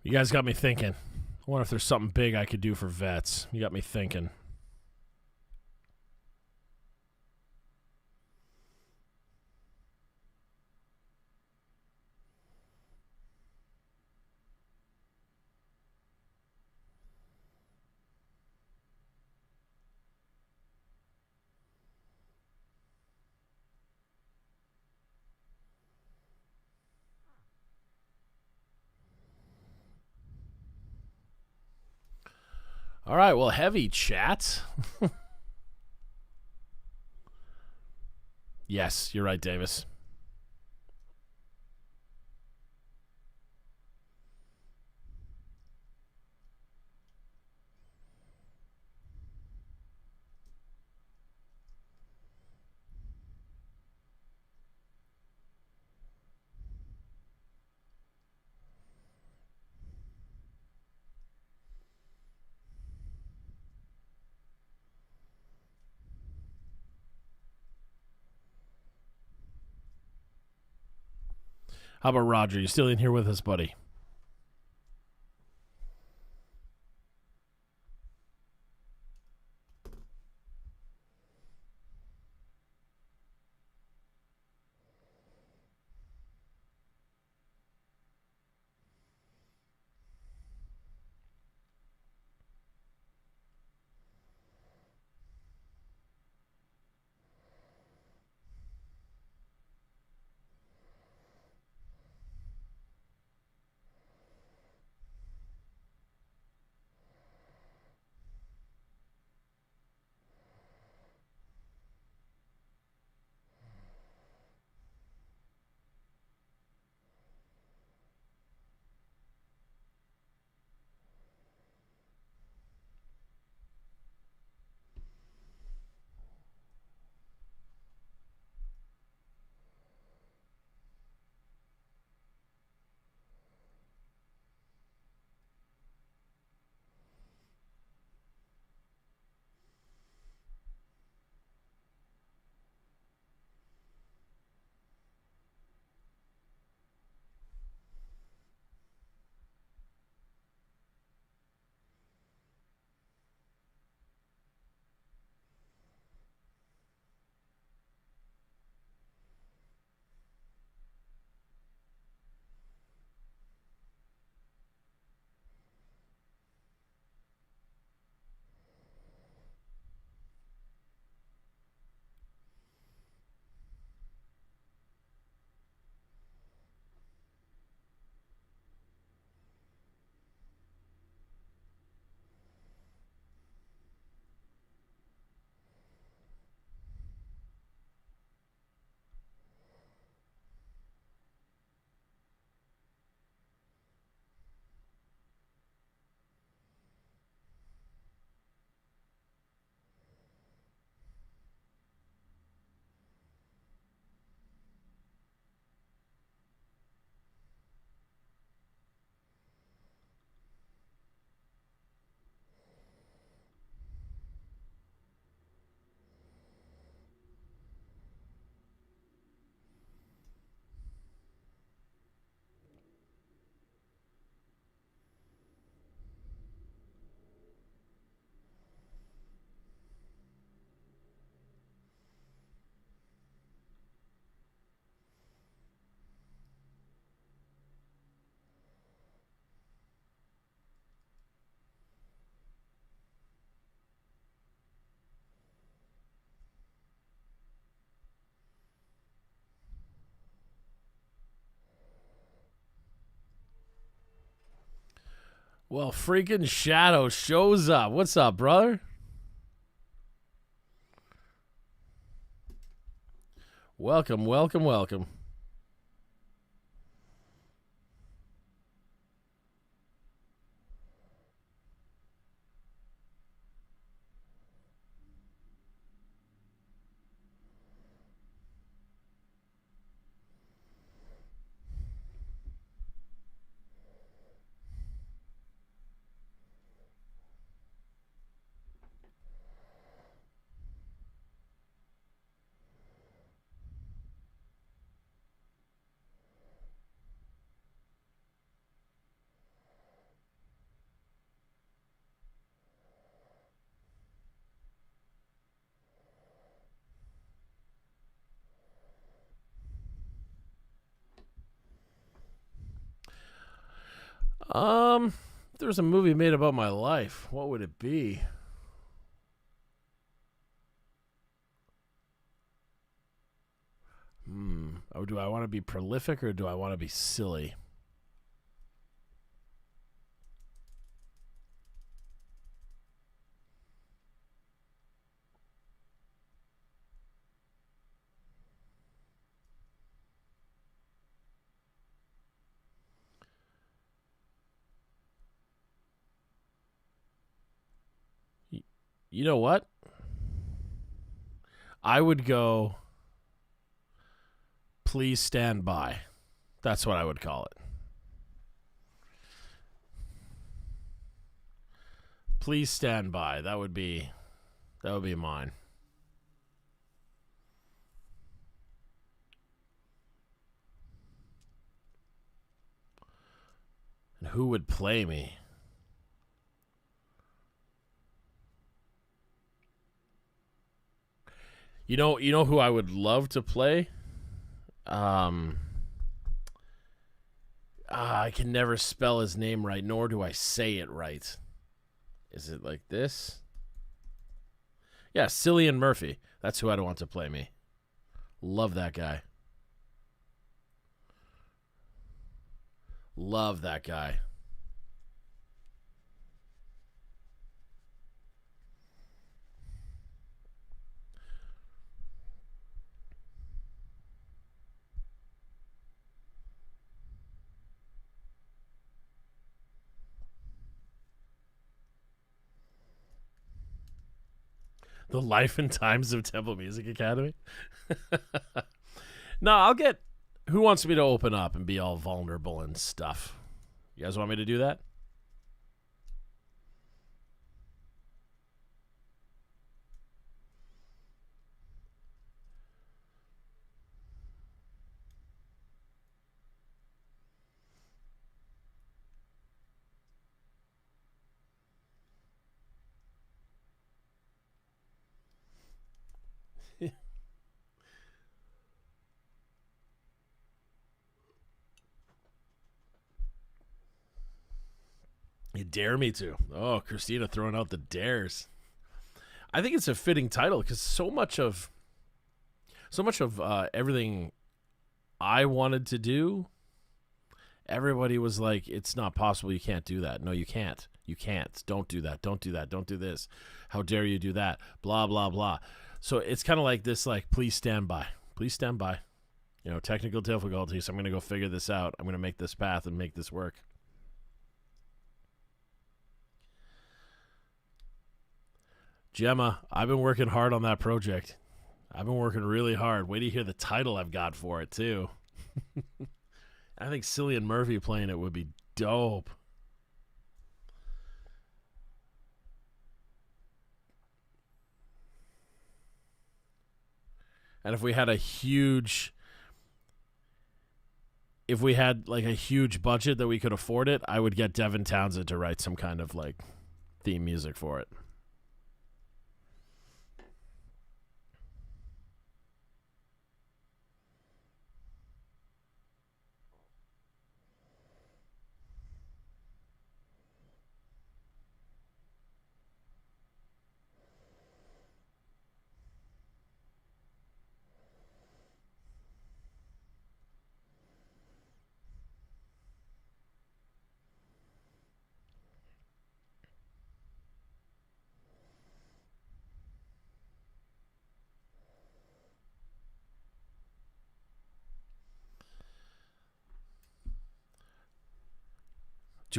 You guys got me thinking. I wonder if there's something big I could do for vets. You got me thinking. All right, well, heavy chat. Yes, you're right, Davis. How about Roger? You still in here with us, buddy? Well, freaking Shadow shows up. What's up, brother? Welcome, welcome, welcome. If there was a movie made about my life, what would it be? Oh, do I want to be prolific or do I want to be silly? You know what? I would go, please stand by. That's what I would call it. Please stand by. That would be mine. And who would play me? You know who I would love to play? I can never spell his name right, nor do I say it right. Is it like this? Yeah, Cillian Murphy. That's who I'd want to play me. Love that guy. Love that guy. The Life and Times of Temple Music Academy. No, I'll get Who Wants Me to Open Up and be all vulnerable and stuff. You guys want me to do that? You dare me to. Oh, Christina throwing out the dares. I think it's a fitting title because so much of everything I wanted to do, everybody was like, it's not possible. You can't do that. No, you can't. You can't. Don't do that. Don't do that. Don't do this. How dare you do that? Blah, blah, blah. So it's kind of like this, like, please stand by. Please stand by. You know, technical difficulties. I'm going to go figure this out. I'm going to make this path and make this work. Gemma, I've been working hard on that project. I've been working really hard. Wait to hear the title I've got for it, too. I think Cillian Murphy playing it would be dope. And if we had like a huge budget that we could afford it, I would get Devin Townsend to write some kind of like theme music for it.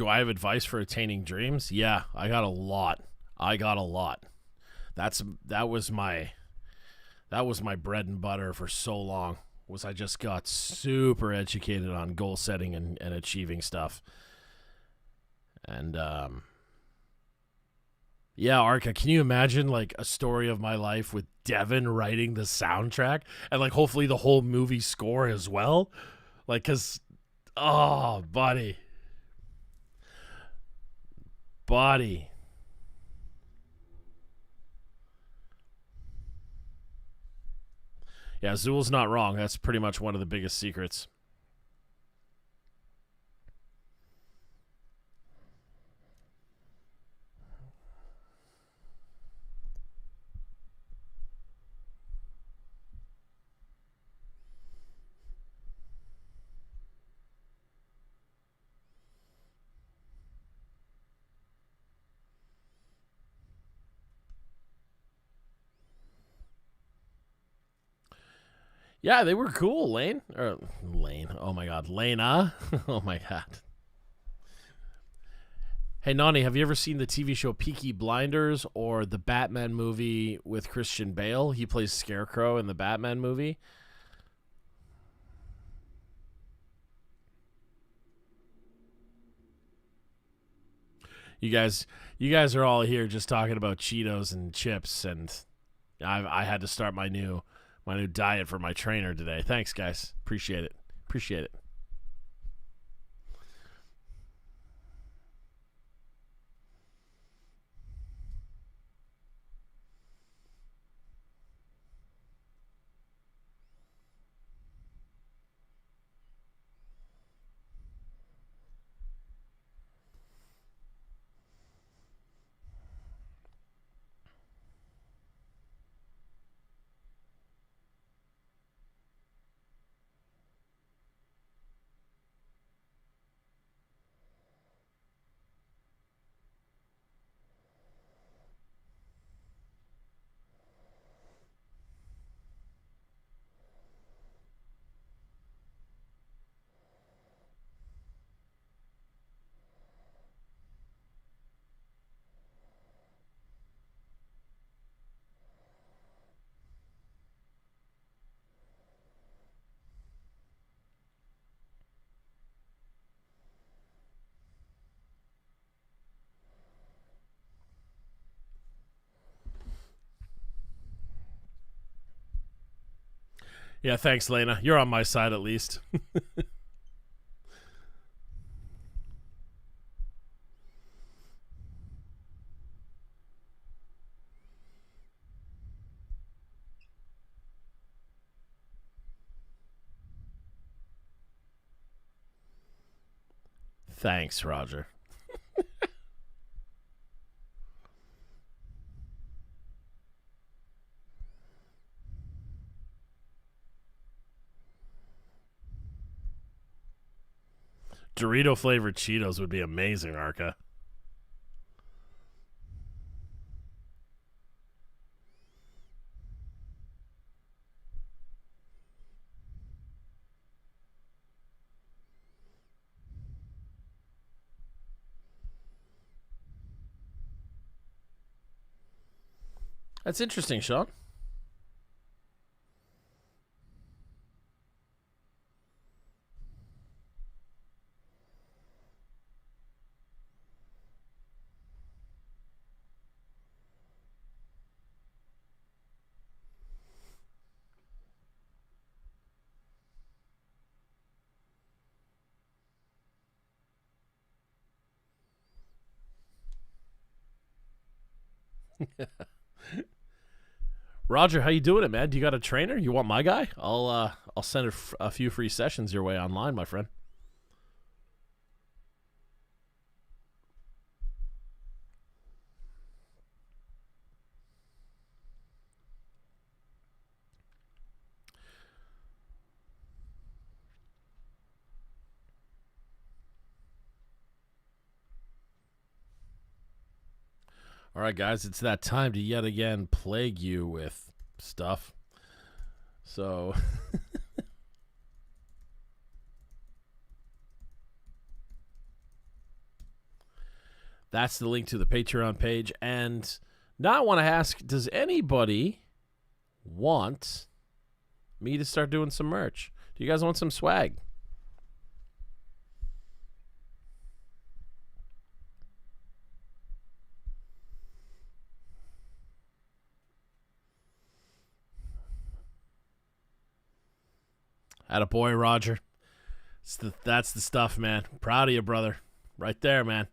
Do I have advice for attaining dreams? Yeah, I got a lot. That was my bread and butter for so long. Was I just got super educated on goal setting and achieving stuff. And yeah, Arca, can you imagine like a story of my life with Devin writing the soundtrack and like hopefully the whole movie score as well? Like, cause, oh, buddy. Yeah, Zool's not wrong. That's pretty much one of the biggest secrets. Yeah, they were cool, Lane. Oh my God. Lena. Oh my God. Hey, Nani, have you ever seen the TV show Peaky Blinders or the Batman movie with Christian Bale? He plays Scarecrow in the Batman movie. You guys are all here just talking about Cheetos and chips, and I had to start my new diet for my trainer today. Thanks, guys. Appreciate it. Yeah, thanks, Lena. You're on my side at least. Thanks, Roger. Dorito flavored Cheetos would be amazing, Arca. That's interesting, Sean. Roger, how you doing it, man? Do you got a trainer? You want my guy? I'll send a few free sessions your way online, my friend. All right, guys, it's that time to yet again plague you with stuff. So, That's the link to the Patreon page. And now I want to ask, does anybody want me to start doing some merch? Do you guys want some swag? Attaboy, Roger. That's the stuff, man. Proud of you, brother. Right there, man.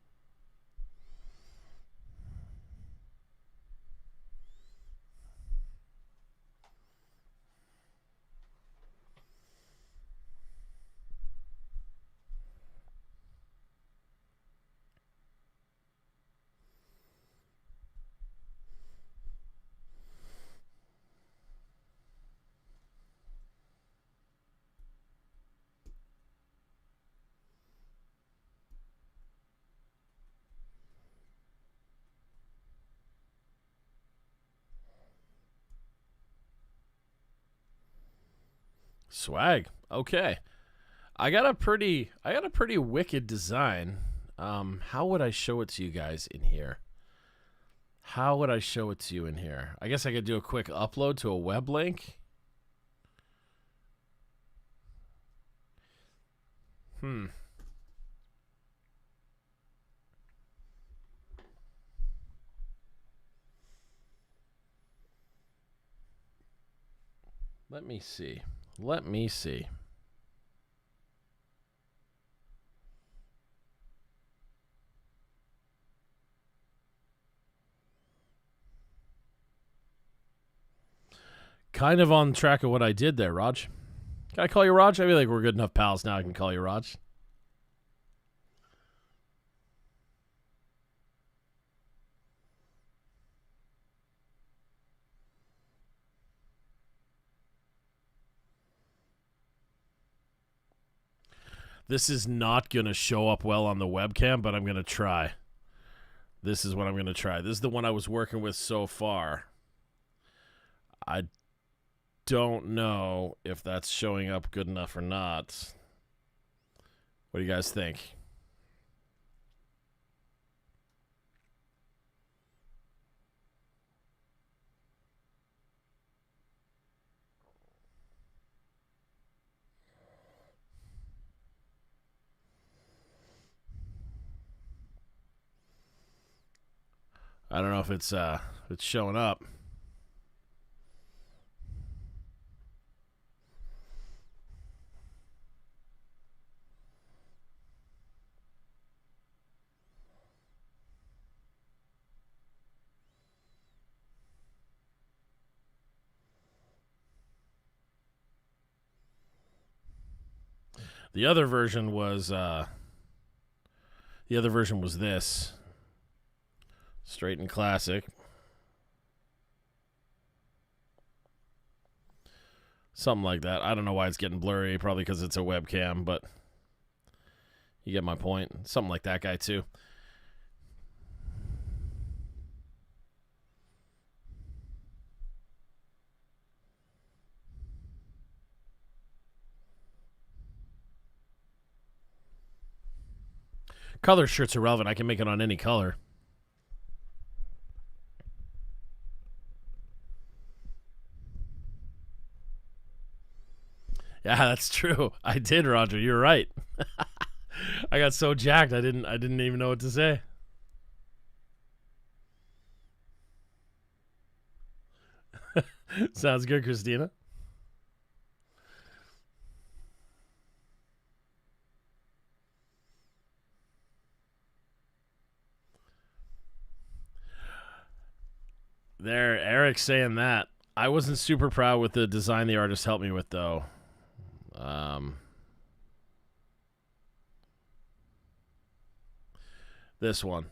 Swag. Okay. I got a pretty wicked design. How would I show it to you guys in here? How would I show it to you in here? I guess I could do a quick upload to a web link. Let me see. Kind of on track of what I did there, Raj. Can I call you Raj? I feel like we're good enough pals now. I can call you Raj. This is not going to show up well on the webcam, but I'm going to try. This is what I'm going to try. This is the one I was working with so far. I don't know if that's showing up good enough or not. What do you guys think? I don't know if it's showing up. The other version was this. Straight and classic. Something like that. I don't know why it's getting blurry. Probably because it's a webcam, but you get my point. Something like that guy, too. Color shirt's irrelevant. I can make it on any color. Yeah, that's true. I did, Roger. You're right. I got so jacked I didn't even know what to say. Sounds good, Christina. There, Eric's saying that. I wasn't super proud with the design the artist helped me with, though. This one.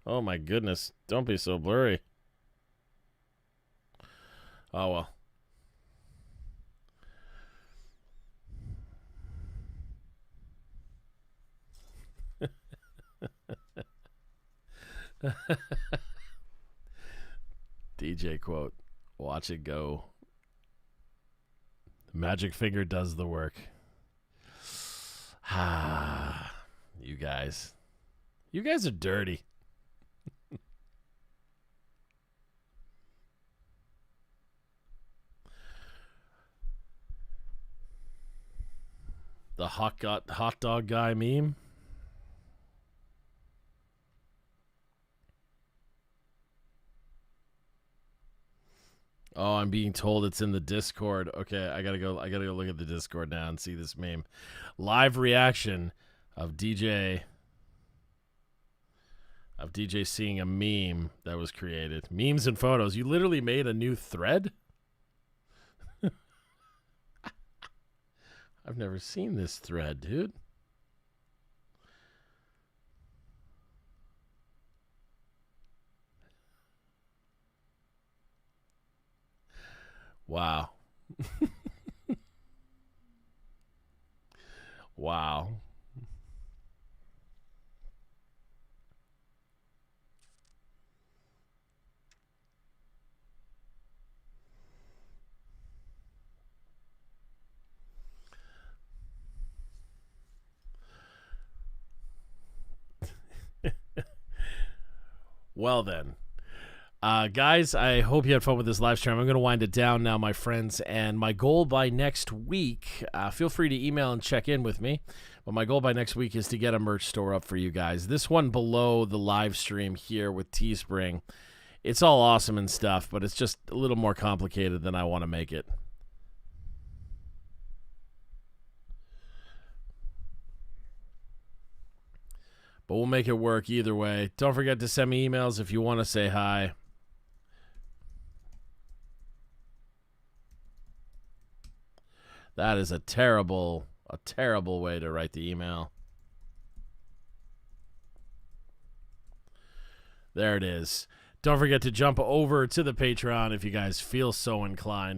Oh my goodness. Don't be so blurry. Oh well. DJ quote, watch it go. Magic finger does the work. Ah, you guys. You guys are dirty. The hot dog guy meme. Oh, I'm being told it's in the Discord. Okay, I gotta go look at the Discord now and see this meme. Live reaction of DJ seeing a meme that was created. Memes and photos. You literally made a new thread? I've never seen this thread, dude. Wow. Wow. Well then. Guys, I hope you had fun with this live stream. I'm going to wind it down now, my friends. And my goal by next week, feel free to email and check in with me. But my goal by next week is to get a merch store up for you guys. This one below the live stream here with Teespring, it's all awesome and stuff, but it's just a little more complicated than I want to make it. But we'll make it work either way. Don't forget to send me emails if you want to say hi. That is a terrible way to write the email. There it is. Don't forget to jump over to the Patreon if you guys feel so inclined.